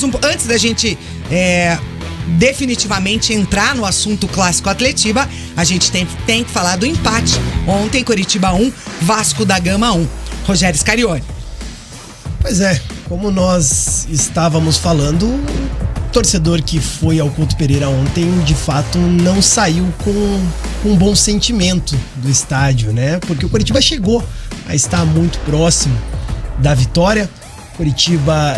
mais um... Antes da gente definitivamente entrar no assunto Clássico Atletiba, a gente tem que falar do empate. Ontem, Coritiba 1, Vasco da Gama 1. Rogério Scarione. Pois é, como nós estávamos falando, o torcedor que foi ao Couto Pereira ontem, de fato, não saiu com um bom sentimento do estádio, né? Porque o Coritiba chegou a estar muito próximo da vitória. Coritiba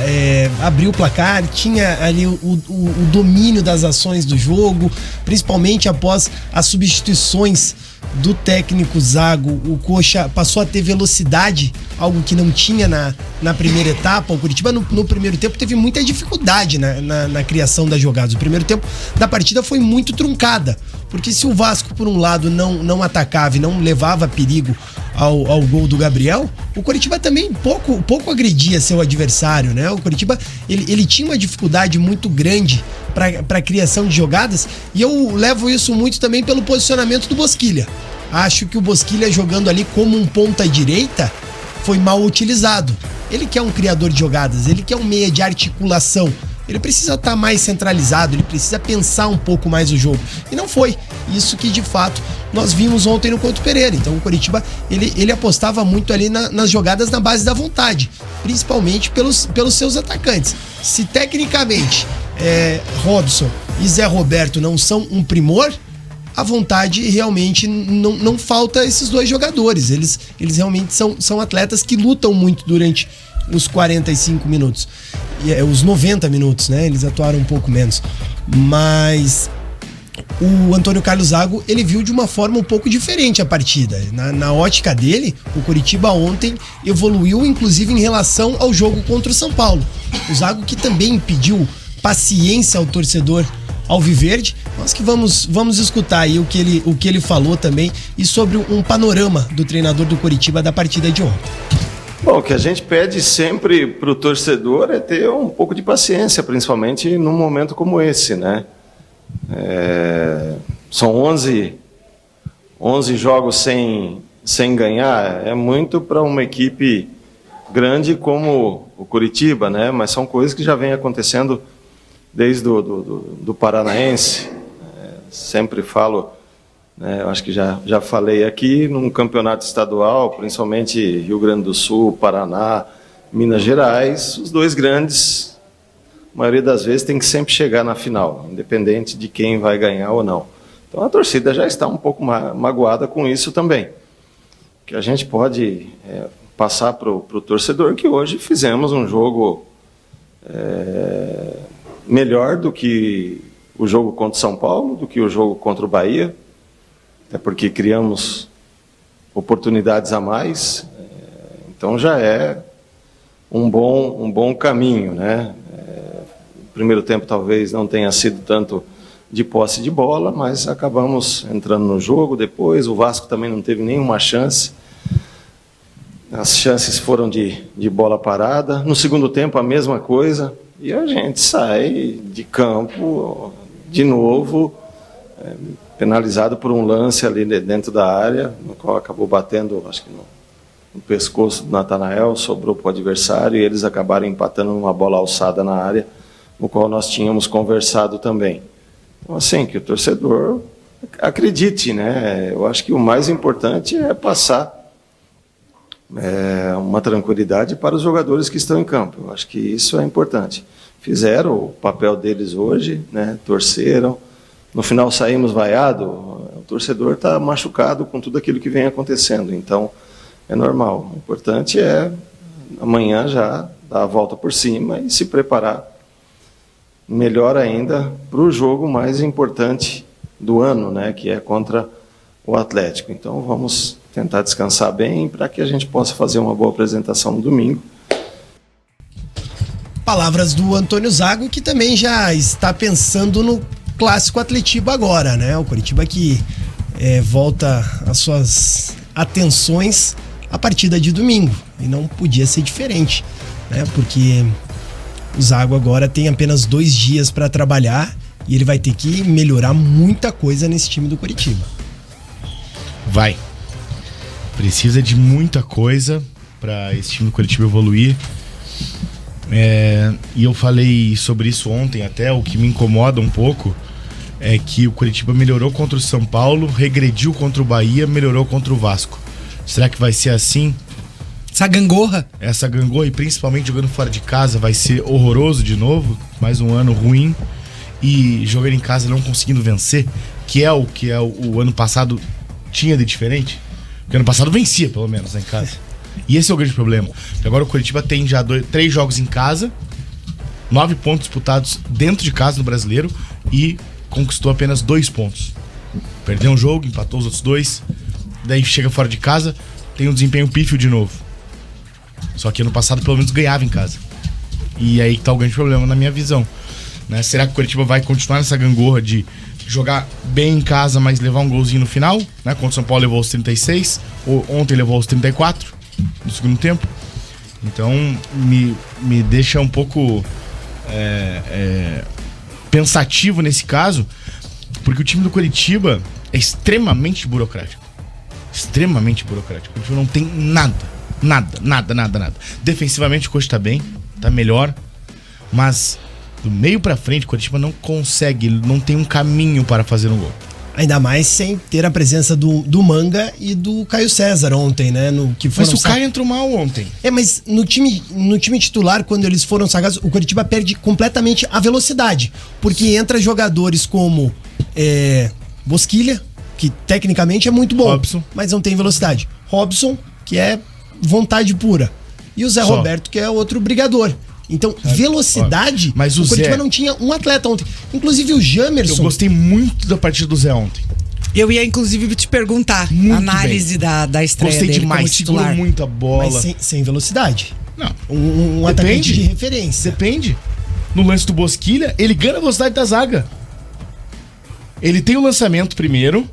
abriu o placar, tinha ali o domínio das ações do jogo, principalmente após as substituições do técnico Zago. O Coxa passou a ter velocidade, algo que não tinha na primeira etapa. O Coritiba no primeiro tempo teve muita dificuldade na criação das jogadas. O primeiro tempo da partida foi muito truncada, porque se o Vasco, por um lado, não atacava e não levava perigo ao gol do Gabriel, o Coritiba também pouco agredia seu adversário, né? O Coritiba, ele tinha uma dificuldade muito grande para a criação de jogadas, e eu levo isso muito também pelo posicionamento do Bosquilha. Acho que o Bosquilha, jogando ali como um ponta-direita, foi mal utilizado. Ele que é um criador de jogadas, ele que é um meia de articulação, ele precisa estar mais centralizado, ele precisa pensar um pouco mais o jogo. E não foi isso que, de fato, nós vimos ontem no Couto Pereira. Então o Coritiba, ele apostava muito ali nas jogadas na base da vontade, principalmente pelos seus atacantes. Se tecnicamente Robson e Zé Roberto não são um primor, a vontade realmente não falta esses dois jogadores. Eles realmente são atletas que lutam muito durante os 45 minutos. Os 90 minutos, né? Eles atuaram um pouco menos. Mas o Antônio Carlos Zago, ele viu de uma forma um pouco diferente a partida. Na ótica dele, o Coritiba ontem evoluiu, inclusive em relação ao jogo contra o São Paulo. O Zago, que também pediu paciência ao torcedor alviverde, nós que vamos escutar aí o que ele falou também, e sobre um panorama do treinador do Coritiba da partida de ontem. Bom, o que a gente pede sempre para o torcedor é ter um pouco de paciência, principalmente num momento como esse, né? São 11 jogos sem ganhar, é muito para uma equipe grande como o Coritiba, né? Mas são coisas que já vem acontecendo desde do Paranaense. Sempre falo, eu acho que já falei aqui, num campeonato estadual, principalmente Rio Grande do Sul, Paraná, Minas Gerais, os dois grandes, a maioria das vezes, tem que sempre chegar na final, independente de quem vai ganhar ou não. Então a torcida já está um pouco magoada com isso também. Que a gente pode passar para o torcedor que hoje fizemos um jogo melhor do que o jogo contra o São Paulo, do que o jogo contra o Bahia, até porque criamos oportunidades a mais, então já é um bom caminho, né? O primeiro tempo talvez não tenha sido tanto de posse de bola, mas acabamos entrando no jogo. Depois o Vasco também não teve nenhuma chance, as chances foram de bola parada. No segundo tempo a mesma coisa, e a gente sai de campo de novo, penalizado por um lance ali dentro da área, no qual acabou batendo, acho que no pescoço do Natanael, sobrou para o adversário, e eles acabaram empatando numa bola alçada na área, no qual nós tínhamos conversado também. Então, assim, que o torcedor acredite, né? Eu acho que o mais importante é passar uma tranquilidade para os jogadores que estão em campo. Eu acho que isso é importante. Fizeram o papel deles hoje, né? Torceram. No final saímos vaiado, o torcedor está machucado com tudo aquilo que vem acontecendo, então é normal. O importante é amanhã já dar a volta por cima e se preparar melhor ainda para o jogo mais importante do ano, né, que é contra o Atlético. Então vamos tentar descansar bem para que a gente possa fazer uma boa apresentação no domingo. Palavras do Antônio Zago, que também já está pensando no Clássico Atletiba agora, né? O Coritiba que volta as suas atenções à partida de domingo, e não podia ser diferente, né? Porque o Zago agora tem apenas 2 dias para trabalhar e ele vai ter que melhorar muita coisa nesse time do Coritiba. Vai. Precisa de muita coisa para esse time do Coritiba evoluir. E eu falei sobre isso ontem até. O que me incomoda um pouco é que o Coritiba melhorou contra o São Paulo, regrediu contra o Bahia, melhorou contra o Vasco. Será que vai ser assim? Essa gangorra? Essa gangorra, e principalmente jogando fora de casa, vai ser horroroso de novo. Mais um ano ruim. E jogando em casa não conseguindo vencer, que é o ano passado tinha de diferente. Porque ano passado vencia, pelo menos, em casa. E esse é o grande problema. Porque agora o Coritiba tem já 3 jogos em casa, 9 pontos disputados dentro de casa no Brasileiro e conquistou apenas 2 pontos. Perdeu um jogo, empatou os outros 2, daí chega fora de casa, tem um desempenho pífio de novo. Só que ano passado pelo menos ganhava em casa. E aí que tá o grande problema na minha visão. Né? Será que o Coritiba vai continuar nessa gangorra de jogar bem em casa, mas levar um golzinho no final? Né? Contra o São Paulo levou os 36, ontem levou os 34 no segundo tempo. Então me deixa um pouco pensativo nesse caso, porque o time do Coritiba é extremamente burocrático. Extremamente burocrático. O Coritiba não tem nada. Defensivamente o Coxa tá bem, tá melhor, mas do meio pra frente o Coritiba não consegue, não tem um caminho para fazer um gol. Ainda mais sem ter a presença do Manga e do Caio César ontem, né? Mas o Caio entrou mal ontem. Mas no time titular, quando eles foram sagrados, o Coritiba perde completamente a velocidade. Porque entra jogadores como Bosquilha, que tecnicamente é muito bom, Robson, mas não tem velocidade. Robson, que é vontade pura. E o Zé Roberto, que é outro brigador. Então, velocidade, mas o Coritiba Zé não tinha um atleta ontem. Inclusive o Jamerson. Eu gostei muito da partida do Zé ontem. Eu ia, inclusive, te perguntar Muito a análise da estreia gostei dele demais, como titular. segurou muito a bola. Mas sem velocidade. Não. Um atacante de referência. Depende. No lance do Bosquilha, ele ganha a velocidade da zaga. Ele tem o lançamento primeiro,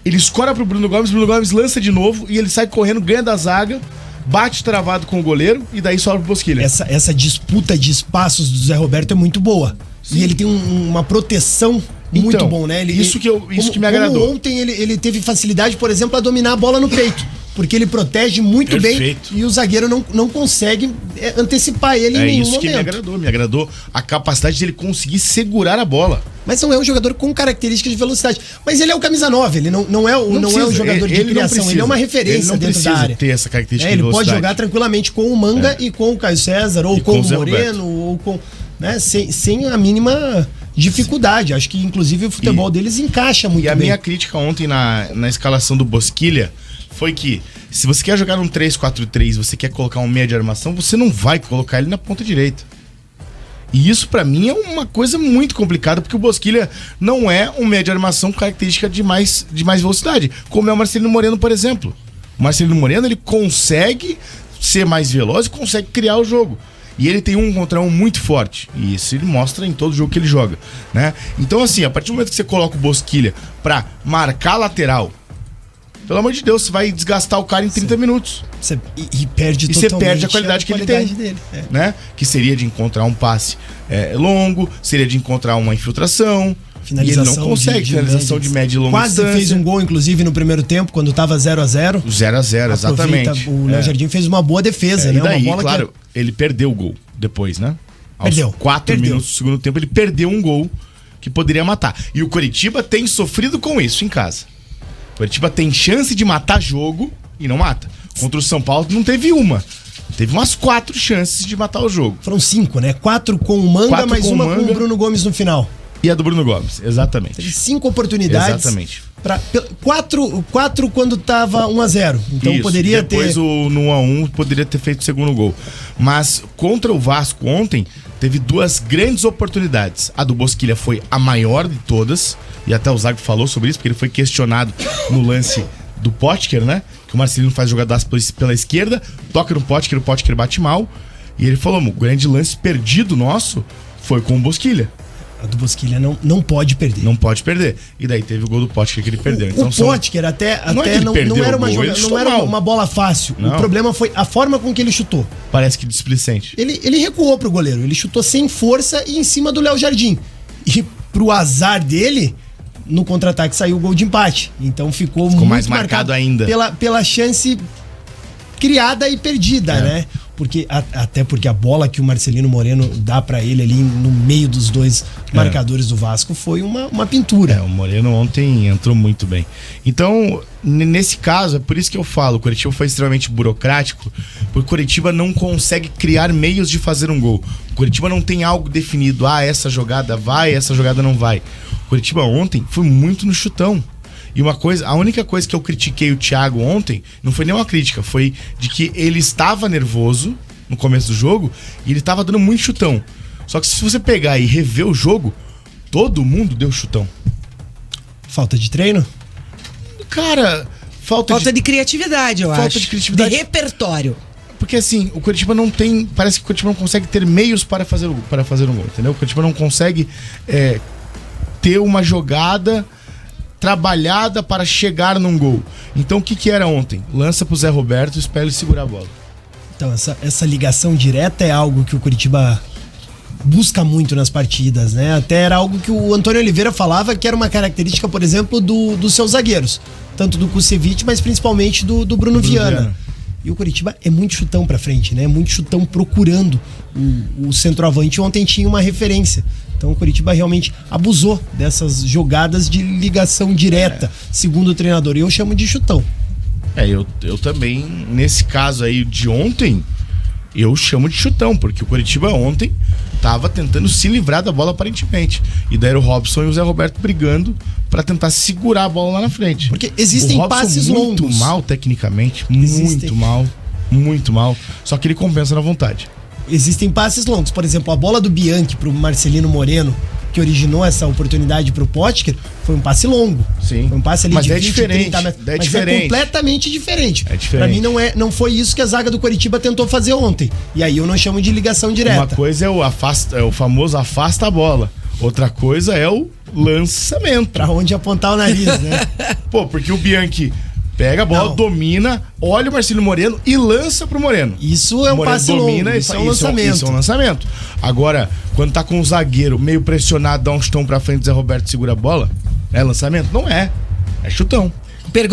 ele escora pro Bruno Gomes lança de novo e ele sai correndo, ganha da zaga, bate travado com o goleiro e daí sobe pro Bosquilha. Essa disputa de espaços do Zé Roberto é muito boa. Sim. E ele tem uma proteção muito bom, né? Isso que me agradou. Como ontem ele teve facilidade, por exemplo, a dominar a bola no peito. Porque ele protege muito bem e o zagueiro não consegue antecipar ele em nenhum momento. É isso que me agradou a capacidade de ele conseguir segurar a bola. Mas não é um jogador com características de velocidade. Mas ele é o camisa 9, ele não é o jogador de criação, ele é uma referência dentro da área. Ter essa característica de ele velocidade. Pode jogar tranquilamente com o Manga e com o Caio César, ou com o Moreno, ou com... Né, sem a mínima dificuldade. Acho que inclusive o futebol deles encaixa muito bem. E a minha crítica ontem na escalação do Bosquilha foi que, se você quer jogar num 3-4-3, você quer colocar um meia de armação, você não vai colocar ele na ponta direita. E isso pra mim é uma coisa muito complicada, porque o Bosquilha não é um meia de armação com característica de mais velocidade, como é o Marcelino Moreno, por exemplo. O Marcelino Moreno, ele consegue ser mais veloz e consegue criar o jogo. E ele tem 1 contra 1 muito forte. E isso ele mostra em todo jogo que ele joga, né? Então, assim, a partir do momento que você coloca o Bosquilha pra marcar a lateral, pelo amor de Deus, você vai desgastar o cara em 30 minutos. E perde totalmente. E você perde a qualidade que ele tem. Dele. Né? Que seria de encontrar um passe longo, seria de encontrar uma infiltração. Finalização, e ele não consegue. Finalização de média e longa distância. Quase fez um gol, inclusive, no primeiro tempo, quando tava 0-0. 0-0, exatamente. O Léo Jardim fez uma boa defesa, né? E daí, uma bola claro, ele perdeu o gol depois, né? Perdeu. Aos 4 minutos do segundo tempo, ele perdeu um gol que poderia matar. E o Coritiba tem sofrido com isso em casa. O Coritiba tem chance de matar jogo e não mata. Contra o São Paulo não teve uma. Teve umas 4 chances de matar o jogo. Foram 5, né? 4 com o Manga, mais uma com o Bruno Gomes no final. E a do Bruno Gomes, exatamente. Teve 5 oportunidades. Exatamente. 4 quando tava 1-0. Então isso, poderia depois ter... no 1-1 poderia ter feito o segundo gol. Mas contra o Vasco ontem, teve 2 grandes oportunidades. A do Bosquilha foi a maior de todas. E até o Zago falou sobre isso, porque ele foi questionado no lance do Potker, né? Que o Marcelino faz jogadas pela esquerda, toca no Potker, o Potker bate mal. E ele falou, o grande lance perdido nosso foi com o Bosquilha. A do Bosquilha não pode perder. Não pode perder. E daí teve o gol do Potker que ele perdeu. Então, o Potker até não era uma bola fácil. Não. O problema foi a forma com que ele chutou. Parece que displicente. Ele recuou pro goleiro. Ele chutou sem força e em cima do Léo Jardim. E pro azar dele, no contra-ataque saiu o gol de empate. Então ficou muito mais marcado ainda. Pela chance criada e perdida, né? Porque, até porque a bola que o Marcelino Moreno dá pra ele ali no meio dos dois marcadores do Vasco foi uma pintura. O Moreno ontem entrou muito bem. Então, nesse caso, é por isso que eu falo, o Coritiba foi extremamente burocrático, porque o Coritiba não consegue criar meios de fazer um gol. O Coritiba não tem algo definido, essa jogada vai, essa jogada não vai. O Coritiba ontem foi muito no chutão. E a única coisa que eu critiquei o Thiago ontem, não foi nenhuma crítica, foi de que ele estava nervoso no começo do jogo e ele estava dando muito chutão. Só que se você pegar e rever o jogo, todo mundo deu chutão. Falta de treino? Cara, falta de criatividade, eu acho. Falta de criatividade. De repertório. Porque assim, o Coritiba não tem, parece que o Coritiba não consegue ter meios para fazer um gol, entendeu? O Coritiba não consegue ter uma jogada trabalhada para chegar num gol. Então o que era ontem? Lança pro Zé Roberto e espera ele segurar a bola. Então essa ligação direta é algo que o Coritiba busca muito nas partidas, né? Até era algo que o Antônio Oliveira falava que era uma característica, por exemplo, dos seus zagueiros. Tanto do Kusevich, mas principalmente do Bruno Viana. E o Coritiba é muito chutão pra frente, né? Muito chutão procurando o centroavante. Ontem tinha uma referência. Então o Coritiba realmente abusou dessas jogadas de ligação direta, segundo o treinador. E eu chamo de chutão. Eu também, nesse caso aí de ontem, eu chamo de chutão, porque o Coritiba ontem tava tentando se livrar da bola aparentemente. E daí era o Robson e o Zé Roberto brigando pra tentar segurar a bola lá na frente. Porque existem passes muito longos. mal tecnicamente, muito mal. Só que ele compensa na vontade. Existem passes longos. Por exemplo, a bola do Bianchi pro Marcelino Moreno, que originou essa oportunidade pro Potker, foi um passe longo. Sim. Foi um passe ali mas de 20, 30 metros. Mas é completamente diferente. É diferente. Pra mim não foi isso que a zaga do Coritiba tentou fazer ontem. E aí eu não chamo de ligação direta. Uma coisa é o famoso afasta a bola. Outra coisa é o lançamento. Pra onde apontar o nariz, né? Pô, porque o Bianchi pega a bola, domina, olha o Marcelino Moreno e lança pro Moreno. Isso é um passe longo, isso é um lançamento. Isso é um lançamento. Agora, quando tá com o zagueiro meio pressionado, dá um chutão pra frente, Zé Roberto segura a bola, é lançamento? Não é. É chutão. Pergunta